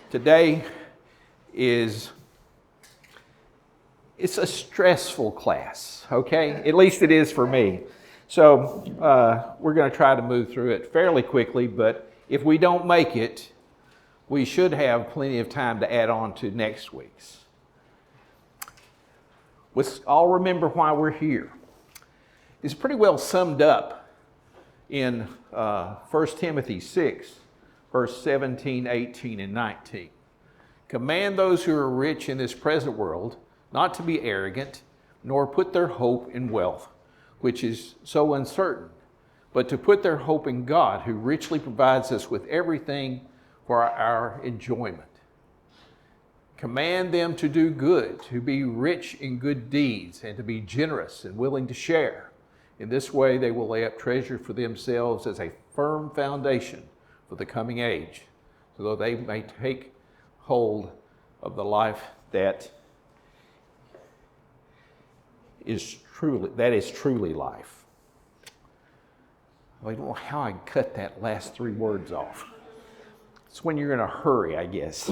Today it's a stressful class, okay? At least it is for me. So we're going to try to move through it fairly quickly, but if we don't make it, we should have plenty of time to add on to next week's. Let's all remember why we're here. It's pretty well summed up in 1 Timothy 6, verse 17, 18, and 19. Command those who are rich in this present world not to be arrogant, nor put their hope in wealth, which is so uncertain, but to put their hope in God, who richly provides us with everything for our enjoyment. Command them to do good, to be rich in good deeds, and to be generous and willing to share. In this way, they will lay up treasure for themselves as a firm foundation for the coming age, so that they may take hold of the life that is truly life. I don't know how I cut that last three words off. It's when you're in a hurry, I guess.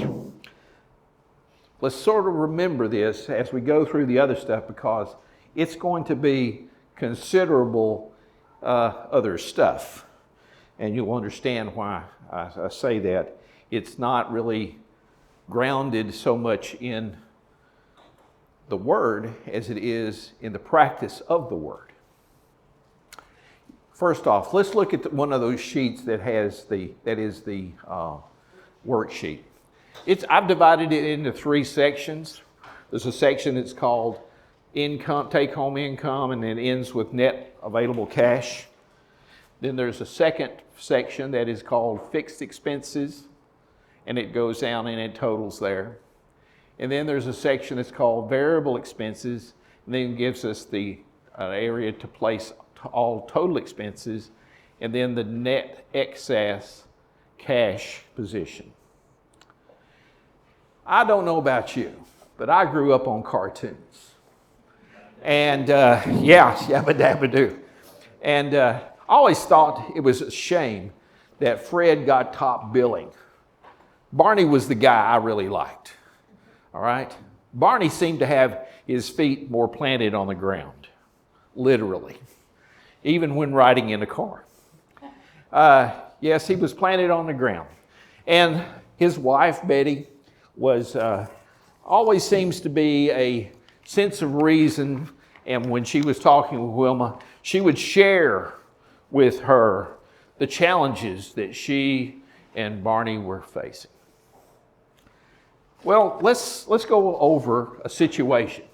Let's sort of remember this as we go through the other stuff, because it's going to be considerable other stuff. And you'll understand why I say that. It's not really grounded so much in the Word as it is in the practice of the Word. First off, let's look at one of those sheets that is the worksheet. I've divided it into three sections. There's a section that's called income, take-home income, and then ends with net available cash. Then there's a second section that is called fixed expenses, and it goes down and it totals there. And then there's a section that's called variable expenses, and then gives us the area to place all total expenses, and then the net excess cash position. I don't know about you, but I grew up on cartoons. And yabba dabba do. And I always thought it was a shame that Fred got top billing. Barney was the guy I really liked. All right? Barney seemed to have his feet more planted on the ground, literally, even when riding in a car. Yes, he was planted on the ground. And his wife, Betty, was always seems to be a sense of reason, and when she was talking with Wilma, she would share with her the challenges that she and Barney were facing. Well, let's go over a situation.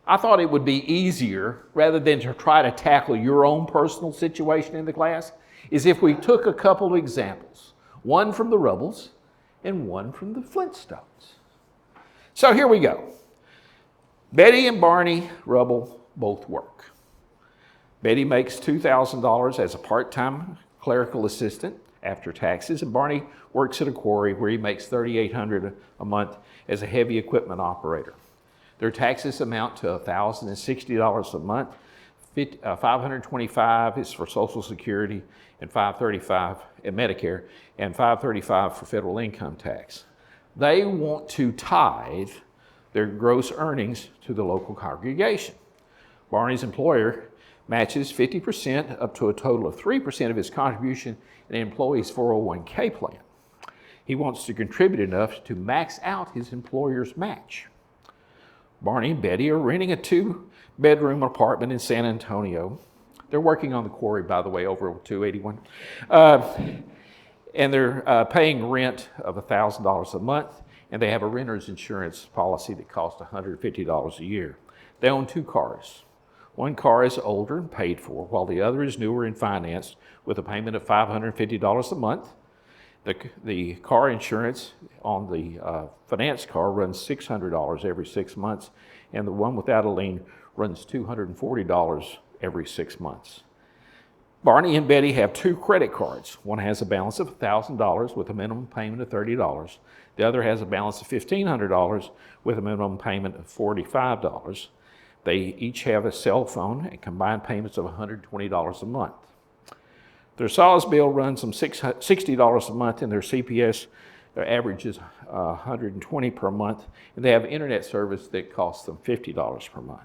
I thought it would be easier, rather than to try to tackle your own personal situation in the class, is if we took a couple of examples, one from the Rubbles and one from the Flintstones. So here we go. Betty and Barney Rubble both work. Betty makes $2,000 as a part-time clerical assistant after taxes, and Barney works at a quarry where he makes $3,800 a month as a heavy equipment operator. Their taxes amount to $1,060 a month. $525 is for Social Security, and $535 at Medicare, and $535 for federal income tax. They want to tithe their gross earnings to the local congregation. Barney's employer matches 50% up to a total of 3% of his contribution in an employee's 401k plan. He wants to contribute enough to max out his employer's match. Barney and Betty are renting a 2-bedroom apartment in San Antonio. They're working on the quarry, by the way, over 281. And they're paying rent of $1,000 a month, and they have a renter's insurance policy that costs $150 a year. They own 2 cars. One car is older and paid for, while the other is newer and financed with a payment of $550 a month. The car insurance on the finance car runs $600 every 6 months, and the one without a lien runs $240 every 6 months. Barney and Betty have 2 credit cards. One has a balance of $1,000 with a minimum payment of $30. The other has a balance of $1,500 with a minimum payment of $45. They each have a cell phone and combined payments of $120 a month. Their SAWS bill runs them $60 a month, and their CPS averages $120 per month, and they have internet service that costs them $50 per month.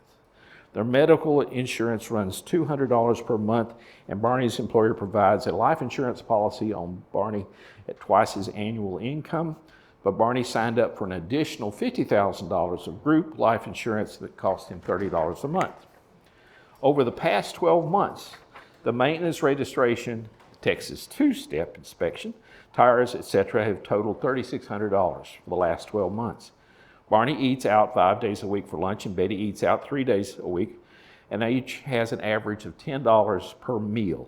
Their medical insurance runs $200 per month, and Barney's employer provides a life insurance policy on Barney at twice his annual income, but Barney signed up for an additional $50,000 of group life insurance that cost him $30 a month. Over the past 12 months, the maintenance registration, Texas two-step inspection, tires, etc. have totaled $3,600 for the last 12 months. Barney eats out 5 days a week for lunch, and Betty eats out 3 days a week, and each has an average of $10 per meal.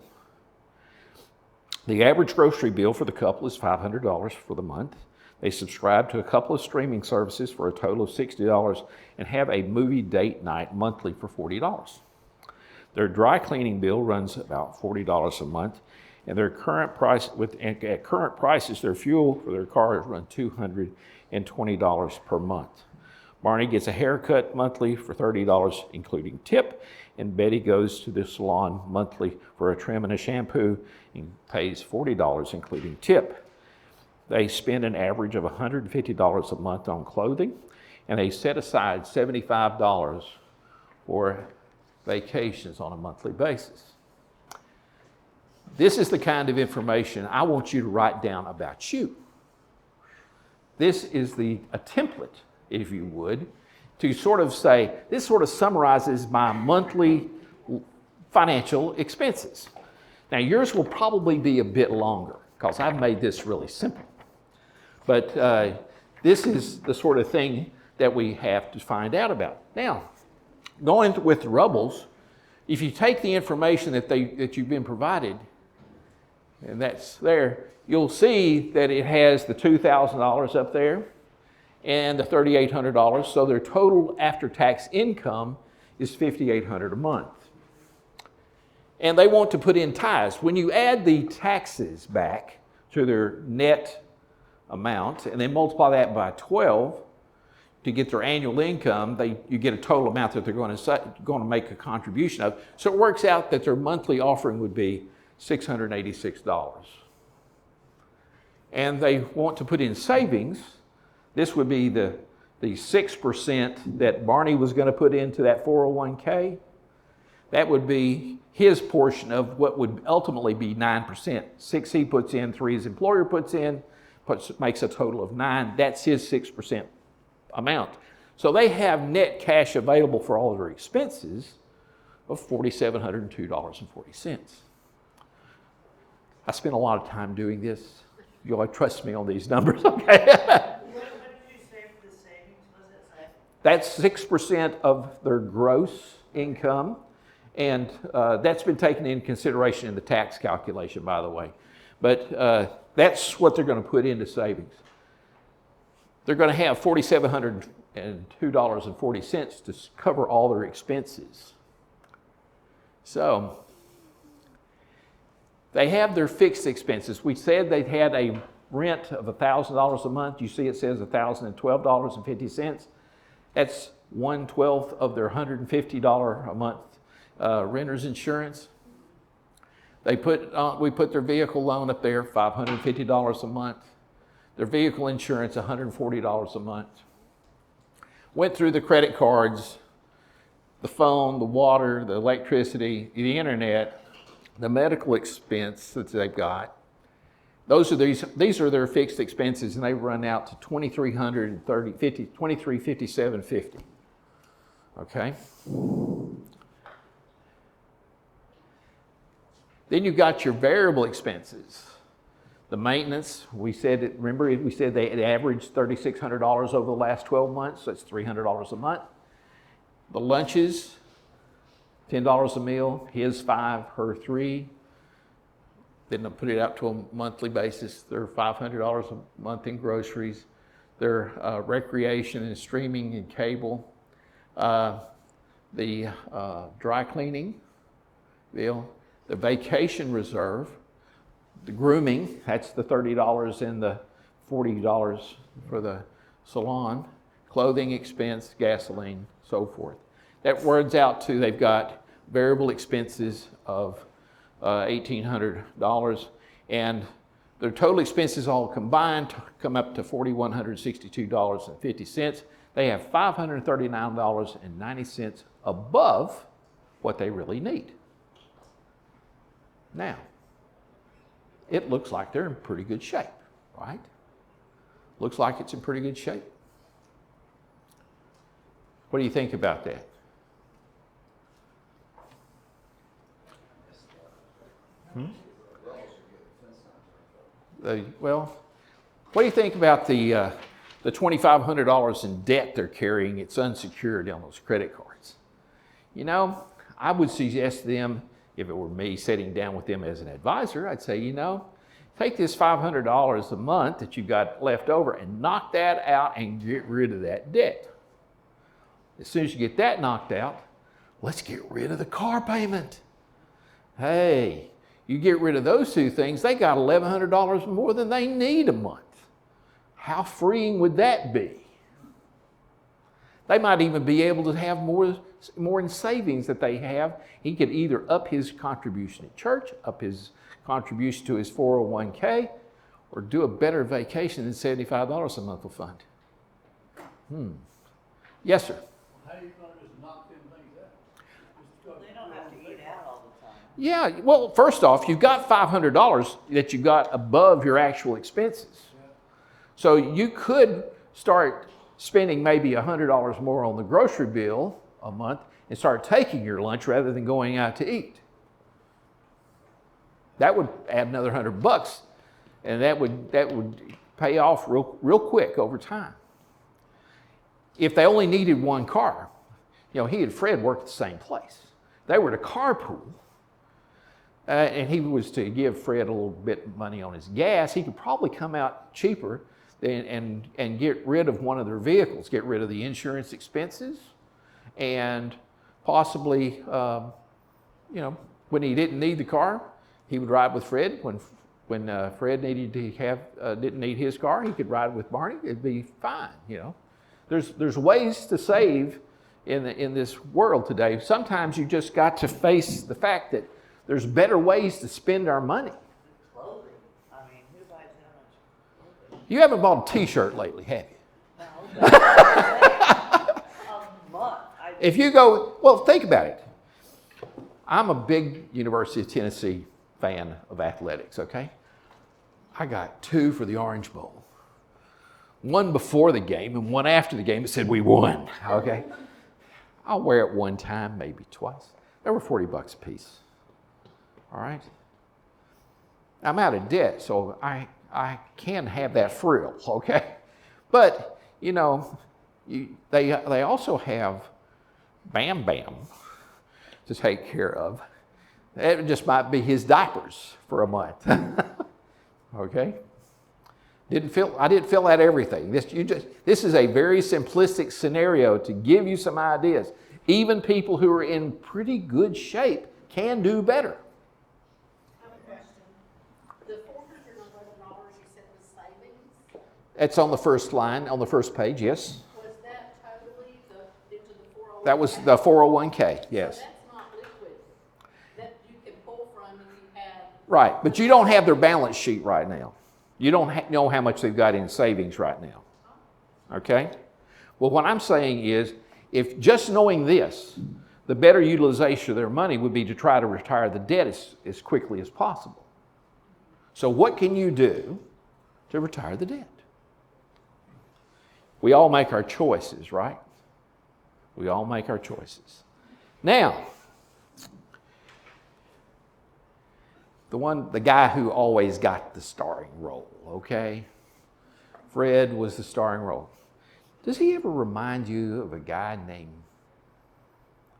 The average grocery bill for the couple is $500 for the month. They subscribe to a couple of streaming services for a total of $60 and have a movie date night monthly for $40. Their dry cleaning bill runs about $40 a month, and their current price at current prices, their fuel for their car runs $220 per month. Barney gets a haircut monthly for $30, including tip, and Betty goes to the salon monthly for a trim and a shampoo and pays $40, including tip. They spend an average of $150 a month on clothing, and they set aside $75 for vacations on a monthly basis. This is the kind of information I want you to write down about you. This is a template, if you would, to sort of say, this sort of summarizes my monthly financial expenses. Now, yours will probably be a bit longer because I've made this really simple. But this is the sort of thing that we have to find out about. Now, going with the Rubbles, if you take the information that you've been provided, and that's there, you'll see that it has the $2,000 up there and the $3,800. So their total after-tax income is $5,800 a month. And they want to put in tithes. When you add the taxes back to their net amount and then multiply that by 12 to get their annual income, you get a total amount that they're going to make a contribution of. So it works out that their monthly offering would be $686. And they want to put in savings. This would be the 6% that Barney was going to put into that 401k. That would be his portion of what would ultimately be 9%. 6 he puts in, 3 his employer puts in, makes a total of 9. That's his 6% amount. So they have net cash available for all of their expenses of $4,702.40. I spent a lot of time doing this. You all trust me on these numbers, okay? What did you say for the savings? What does it say? That's 6% of their gross income, and that's been taken into consideration in the tax calculation, by the way. But that's what they're going to put into savings. They're going to have $4,702.40 to cover all their expenses. So they have their fixed expenses. We said they had a rent of $1,000 a month. You see it says $1,012.50. That's 1/12 of their $150 a month renter's insurance. We put their vehicle loan up there, $550 a month. Their vehicle insurance, $140 a month. Went through the credit cards, the phone, the water, the electricity, the internet, the medical expense that they've got. These are their fixed expenses, and they run out to $2,357.50. Okay. Then you've got your variable expenses. The maintenance, we said they averaged $3,600 over the last 12 months, so that's $300 a month. The lunches, $10 a meal, his 5, her 3. Then I put it out to a monthly basis. They're $500 a month in groceries. Their recreation and streaming and cable. The dry cleaning bill. The vacation reserve. The grooming, that's the $30 and the $40 for the salon. Clothing expense, gasoline, so forth. That works out to, they've got variable expenses of $1,800 and Their total expenses all combined come up to $4,162.50. They have $539.90 above what they really need. Now, it looks like they're in pretty good shape, right? Looks like it's in pretty good shape. What do you think about that? Well, what do you think about the $2,500 in debt they're carrying? It's unsecured on those credit cards. You know, I would suggest to them, if it were me sitting down with them as an advisor, I'd say, you know, take this $500 a month that you've got left over and knock that out and get rid of that debt. As soon as you get that knocked out, let's get rid of the car payment. Hey, you get rid of those two things, they got $1,100 more than they need a month. How freeing would that be? They might even be able to have more in savings that they have. He could either up his contribution at church, up his contribution to his 401k, or do a better vacation than $75 a month will fund. Yes, sir. How are you going to just knock them things out? They don't have to eat out all the time. Yeah, well, first off, you've got $500 that you got above your actual expenses. So you could start spending maybe $100 more on the grocery bill a month and start taking your lunch rather than going out to eat. That would add another $100, and that would pay off real quick over time. If they only needed one car, you know, he and Fred worked at the same place. They were to carpool, and he was to give Fred a little bit of money on his gas. He could probably come out cheaper and get rid of one of their vehicles, get rid of the insurance expenses, and possibly, you know, when he didn't need the car, he would ride with Fred. When Fred needed to didn't need his car, he could ride with Barney. It'd be fine, you know. There's ways to save in this world today. Sometimes you just got to face the fact that there's better ways to spend our money. Clothing. I mean, who buys that much clothing? You haven't bought a t-shirt lately, have you? No, but a month. If you go, well, think about it. I'm a big University of Tennessee fan of athletics, okay? I got 2 for the Orange Bowl. One before the game and one after the game that said we won, okay? I'll wear it one time, maybe twice. They were $40 a piece, all right? I'm out of debt, so I can have that frill, okay? But, you know, they also have Bam Bam to take care of. It just might be his diapers for a month, okay? I didn't fill out everything. This is a very simplistic scenario to give you some ideas. Even people who are in pretty good shape can do better. I have a question. The $411 you said was savings, It's on the first line, on the first page, yes. was that totally into the 401k? That was the 401k, yes. So that's not liquid, that you can pull from if you had. Right, but you don't have their balance sheet right now. You don't know how much they've got in savings right now, okay? Well, what I'm saying is, if just knowing this, the better utilization of their money would be to try to retire the debt as quickly as possible. So what can you do to retire the debt? We all make our choices, right? We all make our choices. Now, the guy who always got the starring role, okay? Fred was the starring role. Does he ever remind you of a guy named,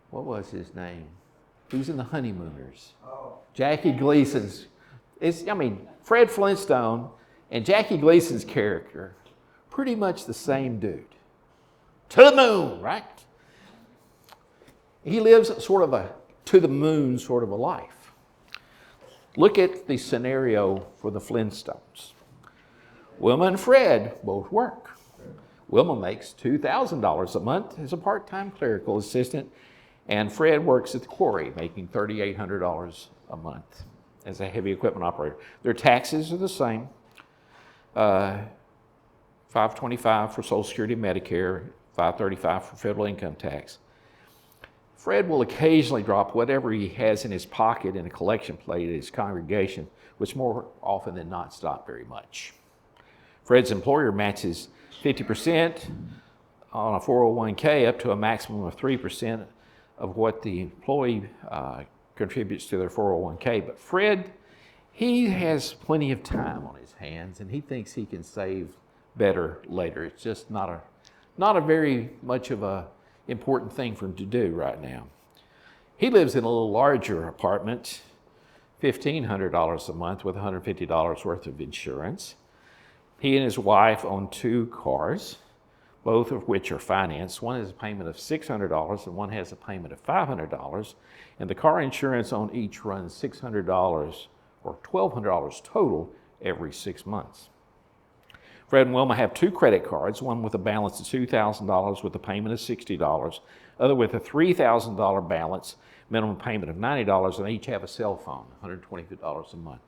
what was his name? He was in The Honeymooners. Oh. Jackie Gleason's, Fred Flintstone and Jackie Gleason's character, pretty much the same dude. To the moon, right? He lives sort of a to the moon sort of a life. Look at the scenario for the Flintstones. Wilma and Fred both work. Wilma makes $2,000 a month as a part-time clerical assistant, and Fred works at the quarry, making $3,800 a month as a heavy equipment operator. Their taxes are the same. $525 for Social Security and Medicare, $535 for federal income tax. Fred will occasionally drop whatever he has in his pocket in a collection plate at his congregation, which more often than not is not very much. Fred's employer matches 50% on a 401k up to a maximum of 3% of what the employee contributes to their 401k. But Fred, he has plenty of time on his hands and he thinks he can save better later. It's just not a very much of a important thing for him to do right now. He lives in a little larger apartment, $1,500 a month with $150 worth of insurance. He and his wife own 2 cars, both of which are financed. One has a payment of $600 and one has a payment of $500. And the car insurance on each runs $600 or $1,200 total every 6 months. Fred and Wilma have 2 credit cards, one with a balance of $2,000 with a payment of $60, other with a $3,000 balance, minimum payment of $90, and they each have a cell phone, $125 a month.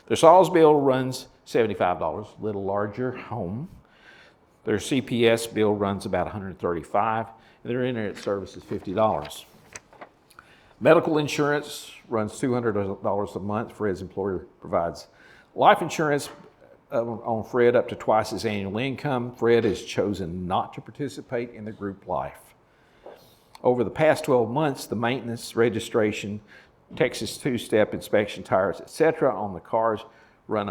Their SAWS bill runs $75, a little larger home. Their CPS bill runs about $135, and their internet service is $50. Medical insurance runs $200 a month. Fred's employer provides life insurance on Fred up to twice his annual income. Fred has chosen not to participate in the group life. Over the past 12 months, the maintenance, registration, Texas two-step inspection, tires, etc. on the cars run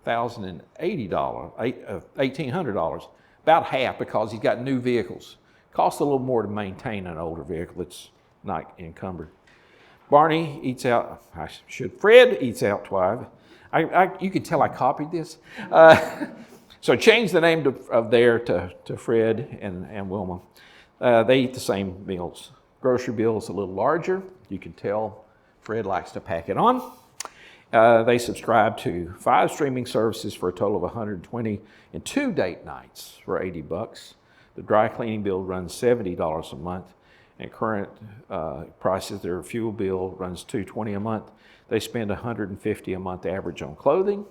$1,800, about half because he's got new vehicles. Costs a little more to maintain an older vehicle. It's not encumbered. Fred eats out twice. You can tell I copied this. So change the name of there to Fred and Wilma. They eat the same meals. Grocery bill is a little larger. You can tell Fred likes to pack it on. They subscribe to 5 streaming services for a total of 120 and 2 date nights for $80. The dry cleaning bill runs $70 a month. And current prices, their fuel bill runs $220 a month. They spend $150 a month average on clothing.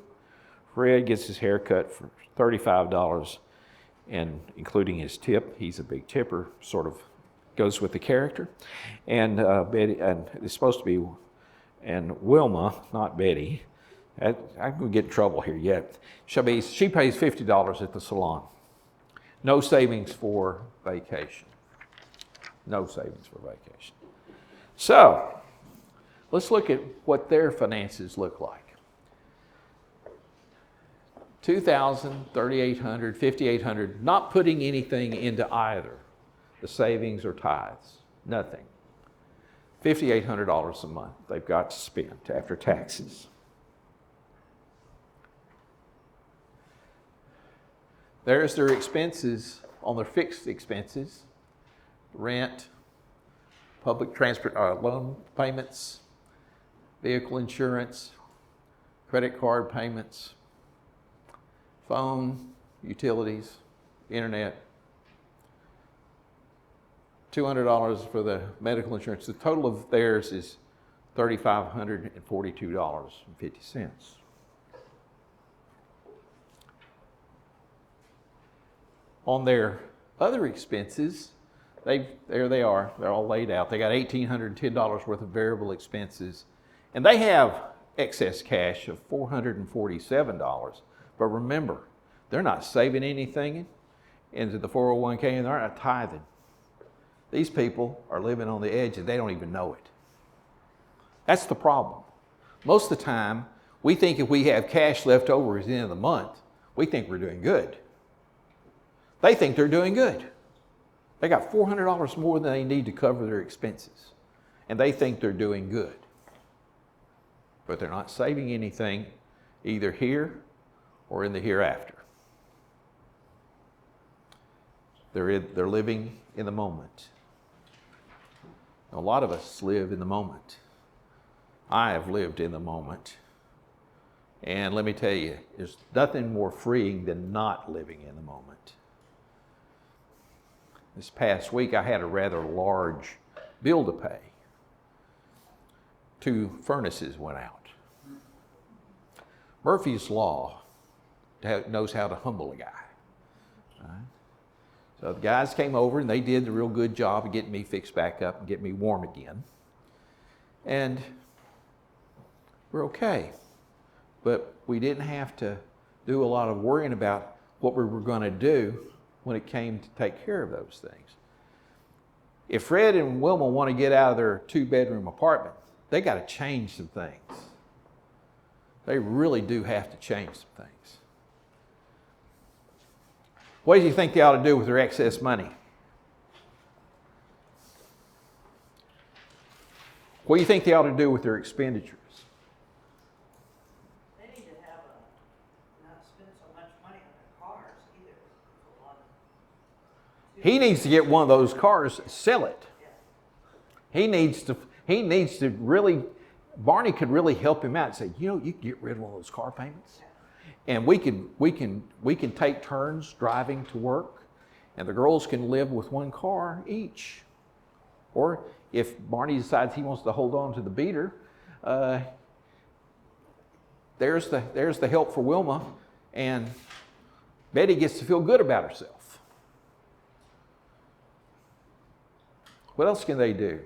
Fred gets his hair cut for $35, and including his tip, he's a big tipper, sort of goes with the character. And Betty, and it's supposed to be, and Wilma, not Betty, I'm going to get in trouble here yet. She pays $50 at the salon. No savings for vacation. No savings for vacation. So, let's look at what their finances look like. $2,000, $3,800, $5,800, not putting anything into either the savings or tithes, nothing. $5,800 a month they've got to spend after taxes. There's their expenses on their fixed expenses. Rent, public transport, loan payments, vehicle insurance, credit card payments, phone, utilities, internet, $200 for the medical insurance. The total of theirs is $3,542.50. On their other expenses, there they are. They're all laid out. They got $1,810 worth of variable expenses, and they have excess cash of $447. But remember, they're not saving anything into the 401k, and they're not tithing. These people are living on the edge, and they don't even know it. That's the problem. Most of the time, we think if we have cash left over at the end of the month, we think we're doing good. They think they're doing good. They got $400 more than they need to cover their expenses, and they think they're doing good. But they're not saving anything either here or in the hereafter. They're living in the moment. A lot of us live in the moment. I have lived in the moment. And let me tell you, there's nothing more freeing than not living in the moment. This past week, I had a rather large bill to pay. 2 furnaces went out. Murphy's Law knows how to humble a guy. All right? So the guys came over and they did a real good job of getting me fixed back up and getting me warm again. And we're okay. But we didn't have to do a lot of worrying about what we were going to do when it came to take care of those things. If Fred and Wilma want to get out of their 2-bedroom apartment, they got to change some things. They really do have to change some things. What do you think they ought to do with their excess money? What do you think they ought to do with their expenditures? They need to have not spend so much money on their cars either. It's a lot of- He needs to get one of those cars, sell it. He needs to really, Barney could really help him out and say, you can get rid of one of those car payments. And we can take turns driving to work, and the girls can live with one car each. Or if Barney decides he wants to hold on to the beater, there's the help for Wilma, and Betty gets to feel good about herself. What else can they do?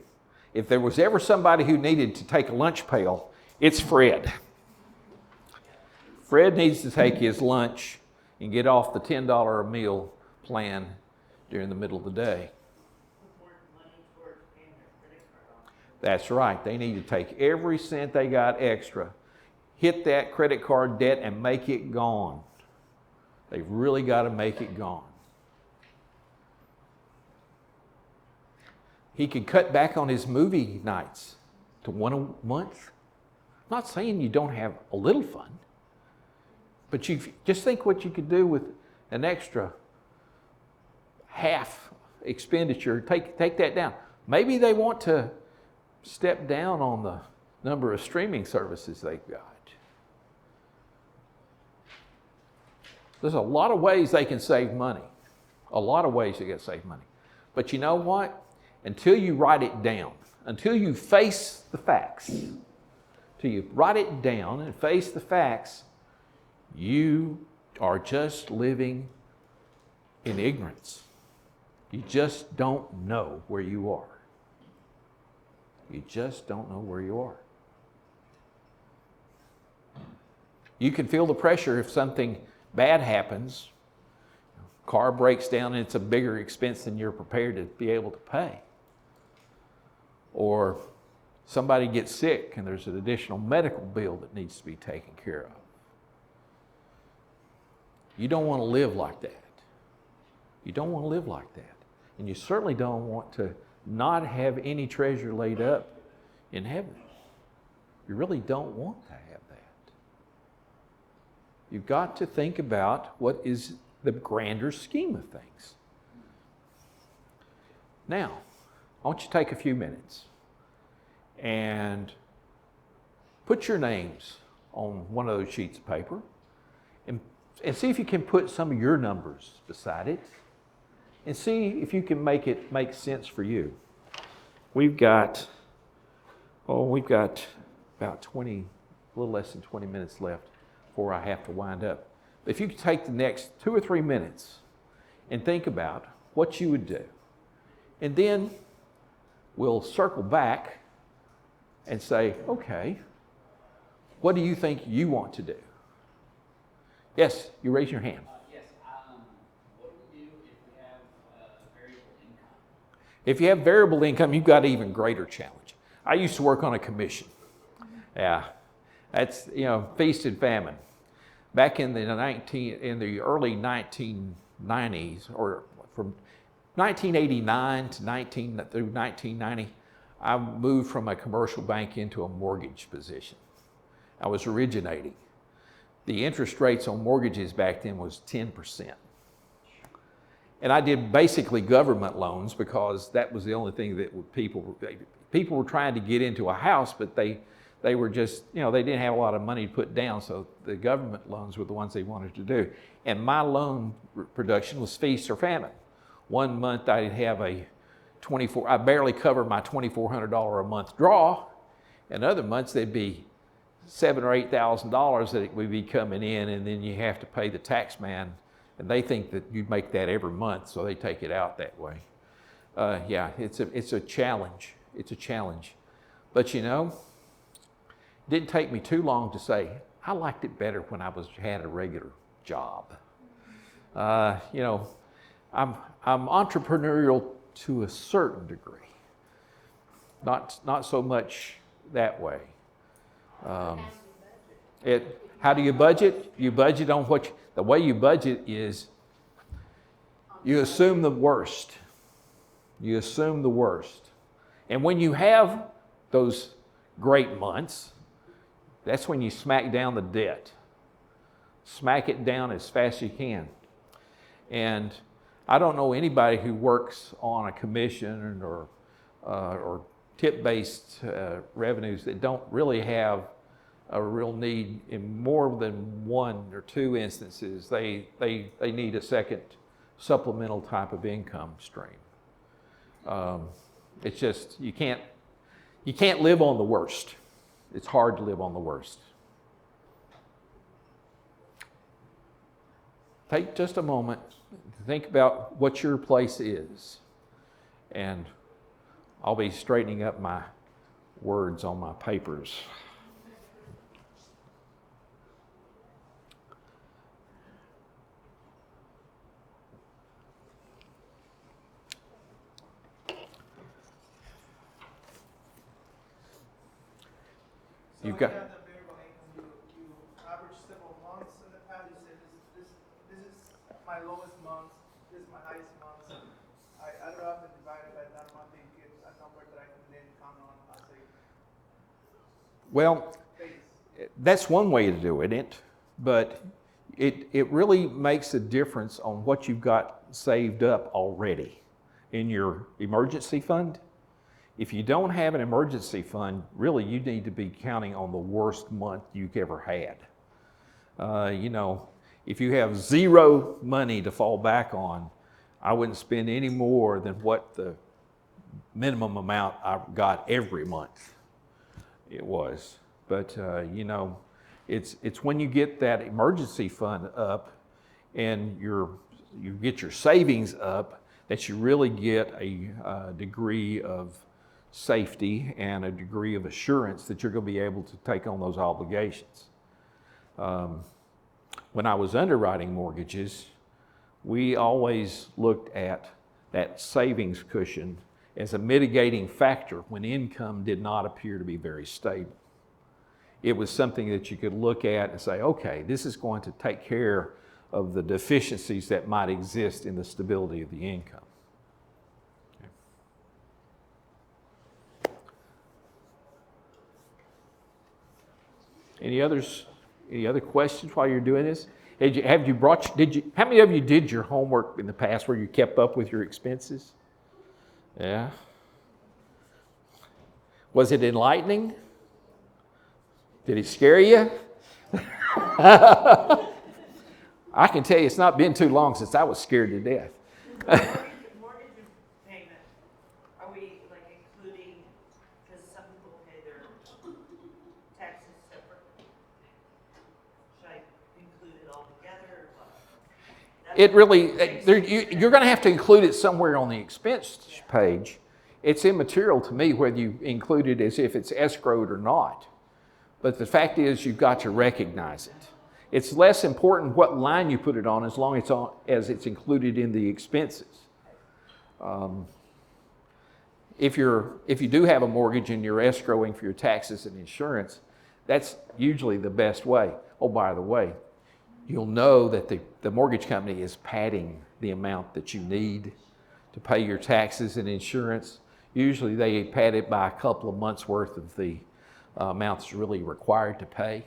If there was ever somebody who needed to take a lunch pail, it's Fred. Fred needs to take his lunch and get off the $10 a meal plan during the middle of the day. Put more money towards paying their credit card off. That's right. They need to take every cent they got extra, hit that credit card debt, and make it gone. They've really got to make it gone. He could cut back on his movie nights to one a month. I'm not saying you don't have a little fun, but you just think what you could do with an extra half expenditure. Take that down. Maybe they want to step down on the number of streaming services they've got. There's a lot of ways they can save money. A lot of ways they can save money. But you know what? Until you write it down, until you face the facts, till you write it down and face the facts, you are just living in ignorance. You just don't know where you are. You just don't know where you are. You can feel the pressure if something bad happens. Car breaks down and it's a bigger expense than you're prepared to be able to pay. Or somebody gets sick and there's an additional medical bill that needs to be taken care of. You don't want to live like that. You don't want to live like that. And you certainly don't want to not have any treasure laid up in heaven. You really don't want to have that. You've got to think about what is the grander scheme of things. Now, I want you to take a few minutes and put your names on one of those sheets of paper and see if you can put some of your numbers beside it and see if you can make it make sense for you. We've got about 20, a little less than 20 minutes left before I have to wind up. If you could take the next 2 or 3 minutes and think about what you would do. And then we'll circle back and say, okay, what do you think you want to do? Yes, you raise your hand. Yes. What do we do if we have variable income? If you have variable income, you've got an even greater challenge. I used to work on a commission. Yeah, that's, feast and famine. Back in the early 1990s, or from 1989 through 1990, I moved from a commercial bank into a mortgage position. I was originating. The interest rates on mortgages back then was 10%. And I did basically government loans because that was the only thing that people were trying to get into a house, but they were just, they didn't have a lot of money to put down, so the government loans were the ones they wanted to do. And my loan production was feast or famine. One month I'd have I barely covered my $2,400 a month draw, and other months there'd be $7,000 or $8,000 that it would be coming in, and then you have to pay the tax man, and they think that you make that every month, so they take it out that way. Yeah, it's a challenge. It's a challenge. But you know, it didn't take me too long to say, I liked it better when I had a regular job. You know, I'm entrepreneurial to a certain degree. Not so much that way. How do you budget? You budget on the way you budget is you assume the worst. You assume the worst. And when you have those great months, that's when you smack down the debt. Smack it down as fast as you can. And I don't know anybody who works on a commission or tip-based revenues that don't really have a real need. In more than one or two instances, they need a second supplemental type of income stream. It's just you can't live on the worst. It's hard to live on the worst. Take just a moment to think about what your place is, and I'll be straightening up my words on my papers. You've got. So you have the variable income, you average several months in the past. You say this is my lowest month, this is my highest month. I'd rather divide it by that month and get a number that I can then count on as a Well, base. that's one way to do it, but it really makes a difference on what you've got saved up already in your emergency fund. If you don't have an emergency fund, really you need to be counting on the worst month you've ever had. You know, if you have zero money to fall back on, I wouldn't spend any more than what the minimum amount I got every month it was. But you know, it's when you get that emergency fund up and you get your savings up that you really get a degree of safety and a degree of assurance that you're going to be able to take on those obligations. When I was underwriting mortgages, we always looked at that savings cushion as a mitigating factor when income did not appear to be very stable. It was something that you could look at and say, okay, this is going to take care of the deficiencies that might exist in the stability of the income. Any other questions while you're doing this? How many of you did your homework in the past where you kept up with your expenses? Yeah. Was it enlightening? Did it scare you? I can tell you it's not been too long since I was scared to death. Mortgage payment, are we like including, because some people pay their taxes separate? Should I include it all together or what? It really, you're going to have to include it somewhere on the expense page. It's immaterial to me whether you include it as if it's escrowed or not. But the fact is you've got to recognize it. It's less important what line you put it on as long as it's included in the expenses. If you do have a mortgage and you're escrowing for your taxes and insurance, that's usually the best way. Oh, by the way, you'll know that the mortgage company is padding the amount that you need to pay your taxes and insurance. Usually they pad it by a couple of months worth of the amount that's really required to pay.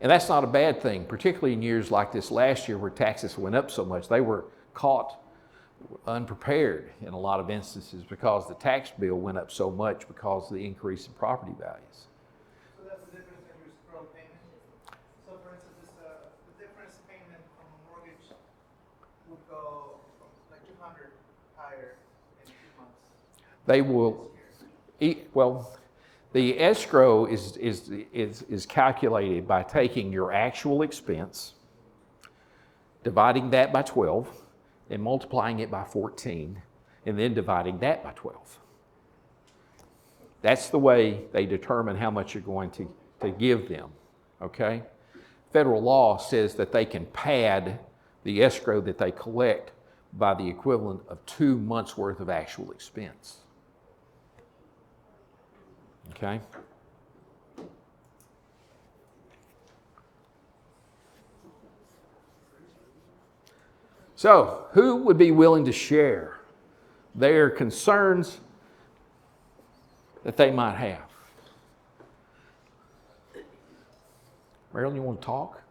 And that's not a bad thing, particularly in years like this last year where taxes went up so much. They were caught unprepared in a lot of instances because the tax bill went up so much because of the increase in property values. So that's the difference in your scroll payment. So for instance, the difference payment from a mortgage would go from like 200 higher in 2 months. They will, well, The escrow is calculated by taking your actual expense, dividing that by 12, and multiplying it by 14, and then dividing that by 12. That's the way they determine how much you're going to give them, okay? Federal law says that they can pad the escrow that they collect by the equivalent of 2 months' worth of actual expense. Okay? So, who would be willing to share their concerns that they might have? Marilyn, you want to talk?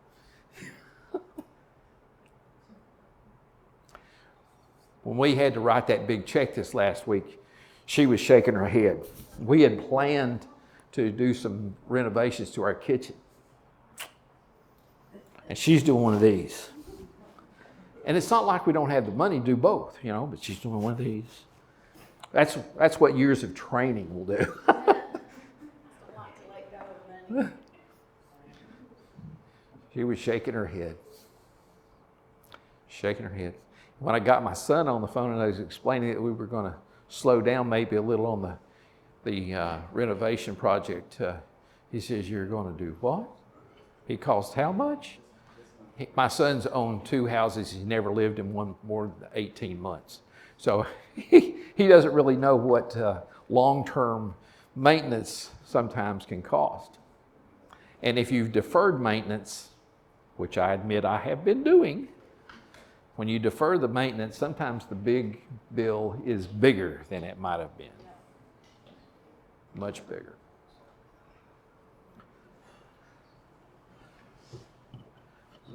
When we had to write that big check this last week, she was shaking her head. We had planned to do some renovations to our kitchen. And she's doing one of these. And it's not like we don't have the money to do both, you know, but she's doing one of these. That's what years of training will do. It's a lot to let go of money. She was shaking her head. Shaking her head. When I got my son on the phone and I was explaining that we were going to slow down maybe a little on the renovation project, he says, "You're going to do what?" He cost how much? My son's owned 2 houses. He's never lived in one more than 18 months. So he doesn't really know what long-term maintenance sometimes can cost. And if you've deferred maintenance, which I admit I have been doing, when you defer the maintenance, sometimes the big bill is bigger than it might have been. Much bigger. So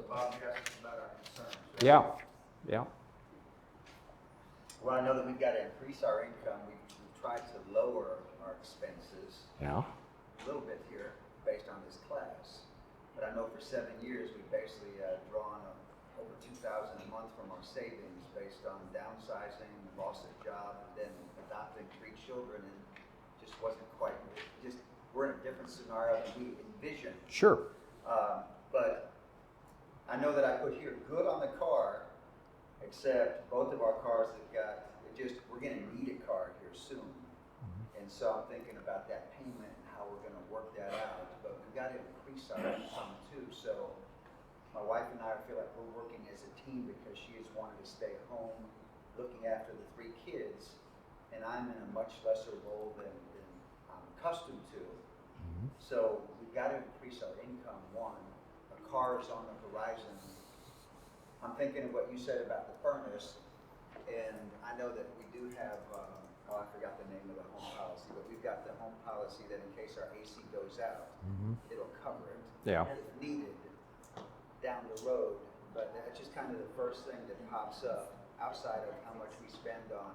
Bob, you asked us about our concerns. right? Yeah, yeah. Well, I know that we've got to increase our income. We've tried to lower our expenses Yeah. a little bit here based on this class. But I know for 7 years, we've basically drawn over $2,000 a month from our savings based on downsizing, loss of job, and then adopting 3 children, and just wasn't quite, we're in a different scenario than we envisioned. Sure. But I know that I put here good on the car, except both of our cars have got, we're gonna need a car here soon. And so I'm thinking about that payment and how we're gonna work that out, but we've got to increase our income too. So my wife and I feel like we're working as a team because she has wanted to stay home looking after the 3 kids, and I'm in a much lesser role than I'm accustomed to. So we've got to increase our income, one. A car is on the horizon. I'm thinking of what you said about the furnace, and I know that we do have, I forgot the name of the home policy, but we've got the home policy that in case our AC goes out, it'll cover it. Yeah. If needed down the road, but that's just kind of the first thing that pops up outside of how much we spend on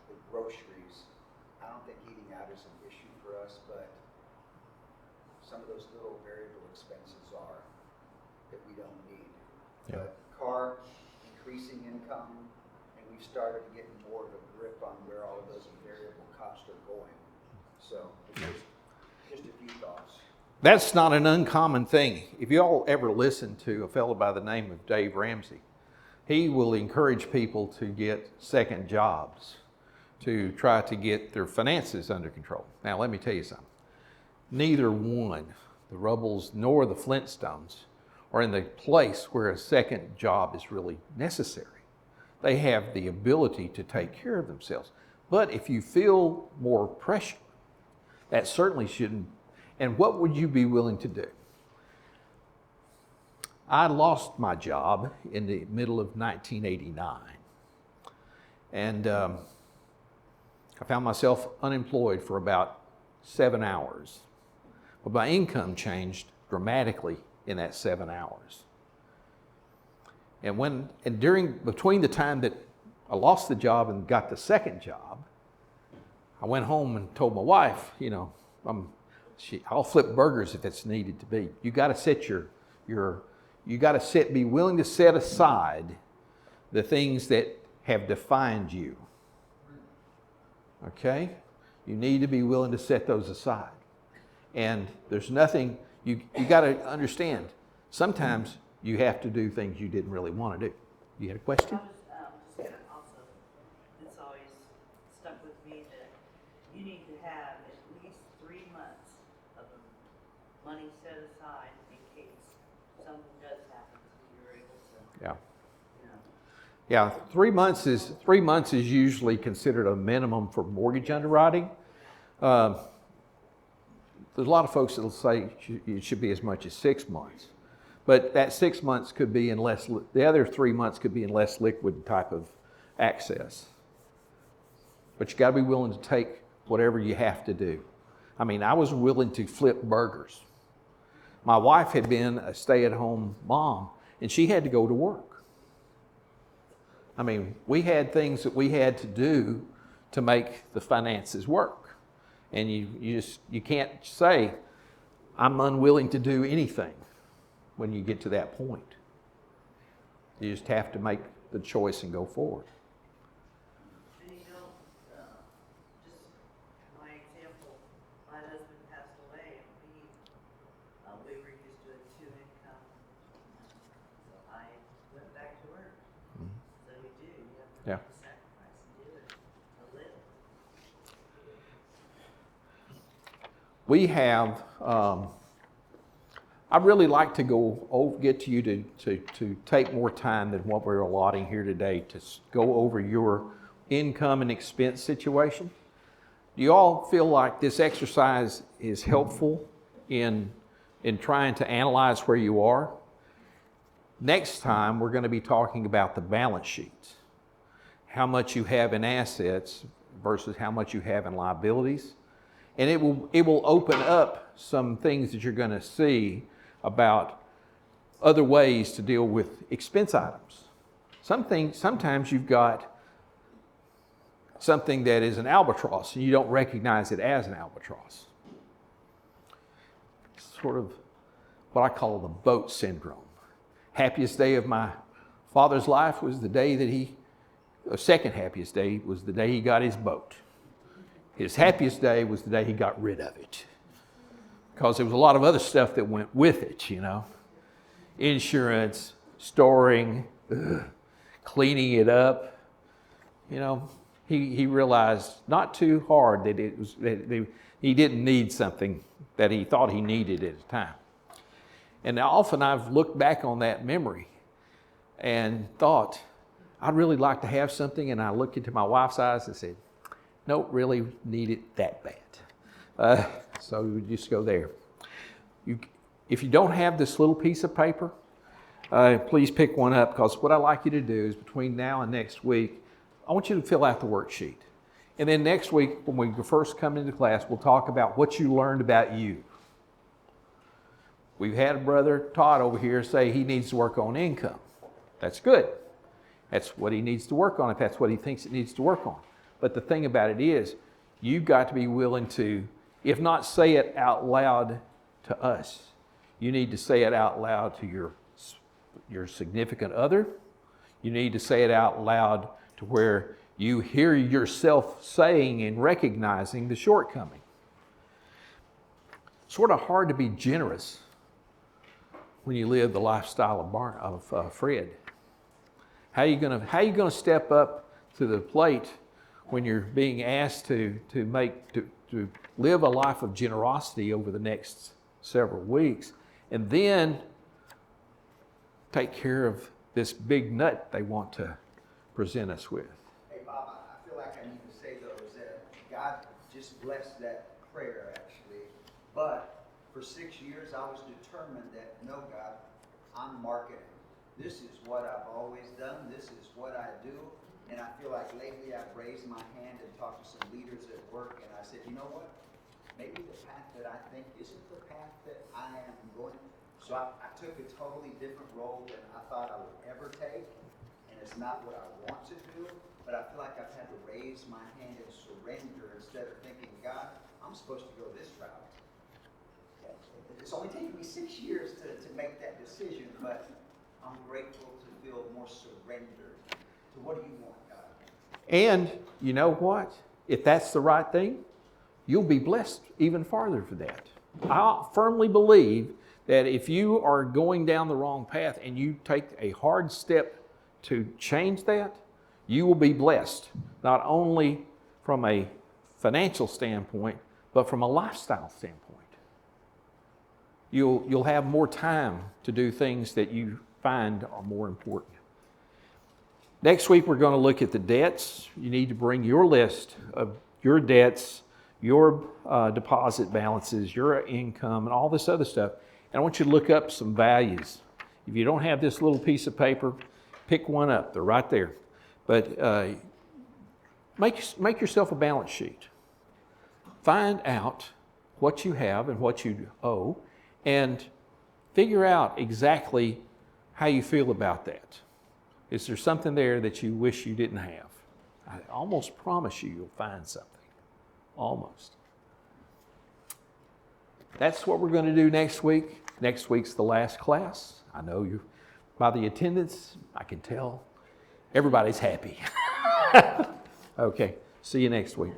the groceries. I don't think eating out is an issue for us, but some of those little variable expenses are that we don't need. Yeah. But car, increasing income, and we've started getting more of a grip on where all of those variable costs are going. So just a few thoughts. That's not an uncommon thing. If you all ever listen to a fellow by the name of Dave Ramsey, he will encourage people to get second jobs to try to get their finances under control. Now, let me tell you something. Neither one, the Rubbles nor the Flintstones, are in the place where a second job is really necessary. They have the ability to take care of themselves. But if you feel more pressure, that certainly shouldn't. And what would you be willing to do? I lost my job in the middle of 1989. And I found myself unemployed for about 7 hours. But my income changed dramatically in that 7 hours. And between the time that I lost the job and got the second job, I went home and told my wife, you know, I'll flip burgers if it's needed to be. You got to set be willing to set aside the things that have defined you. Okay? You need to be willing to set those aside. And there's nothing, you got to understand, sometimes you have to do things you didn't really want to do. You had a question? I was just gonna also, it's always stuck with me that you need to have at least 3 months of money set aside in case something does happen, so you're able to, Yeah. you know. Yeah, 3 months is usually considered a minimum for mortgage underwriting. There's a lot of folks that'll say it should be as much as 6 months, but that 6 months could be in less. The other 3 months could be in less liquid type of access. But you got to be willing to take whatever you have to do. I mean, I was willing to flip burgers. My wife had been a stay-at-home mom, and she had to go to work. I mean, we had things that we had to do to make the finances work. And you can't say, I'm unwilling to do anything when you get to that point. You just have to make the choice and go forward. And you know, just my example, my husband passed away and we were used to a 2 income. So I went back to work. So you do, you have to Yeah. make a sacrifice and do it to live. We have, I'd really like to get to you to take more time than what we're allotting here today to go over your income and expense situation. Do you all feel like this exercise is helpful in trying to analyze where you are? Next time, we're going to be talking about the balance sheets. How much you have in assets versus how much you have in liabilities. And it will open up some things that you're going to see about other ways to deal with expense items. Sometimes you've got something that is an albatross and you don't recognize it as an albatross. Sort of what I call the boat syndrome. Happiest day of my father's life was the day that the second happiest day was the day he got his boat. His happiest day was the day he got rid of it. Because there was a lot of other stuff that went with it, you know. Insurance, storing, cleaning it up. You know, he realized not too hard that he didn't need something that he thought he needed at the time. And often I've looked back on that memory and thought, I'd really like to have something, and I looked into my wife's eyes and said, don't really need it that bad. So we just go there. If you don't have this little piece of paper, please pick one up, because what I'd like you to do is between now and next week, I want you to fill out the worksheet. And then next week, when we first come into class, we'll talk about what you learned about you. We've had Brother Todd over here say he needs to work on income. That's good. That's what he needs to work on if that's what he thinks it needs to work on. But the thing about it is, you've got to be willing to, if not say it out loud to us, you need to say it out loud to your significant other. You need to say it out loud to where you hear yourself saying and recognizing the shortcoming. Sort of hard to be generous when you live the lifestyle of Fred. How are you gonna step up to the plate when you're being asked to live a life of generosity over the next several weeks, and then take care of this big nut they want to present us with? Hey, Bob, I feel like I need to say though, is that God just blessed that prayer actually, but for 6 years I was determined that, no, God, I'm marketing. This is what I've always done. This is what I do. And I feel like lately I've raised my hand and talked to some leaders at work, and I said, you know what? Maybe the path that I think isn't the path that I am going. So I took a totally different role than I thought I would ever take, and it's not what I want to do, but I feel like I've had to raise my hand and surrender instead of thinking, God, I'm supposed to go this route. It's only taken me 6 years to make that decision, but I'm grateful to feel more surrendered to what do you want, God? And you know what? If that's the right thing, you'll be blessed even farther for that. I firmly believe that if you are going down the wrong path and you take a hard step to change that, you will be blessed, not only from a financial standpoint, but from a lifestyle standpoint. You'll have more time to do things that you find are more important. Next week, we're going to look at the debts. You need to bring your list of your debts, your deposit balances, your income, and all this other stuff. And I want you to look up some values. If you don't have this little piece of paper, pick one up. They're right there. But make yourself a balance sheet. Find out what you have and what you owe, and figure out exactly how you feel about that. Is there something there that you wish you didn't have? I almost promise you'll find something. Almost. That's what we're going to do next week. Next week's the last class. I know you, by the attendance, I can tell everybody's happy. Okay, see you next week.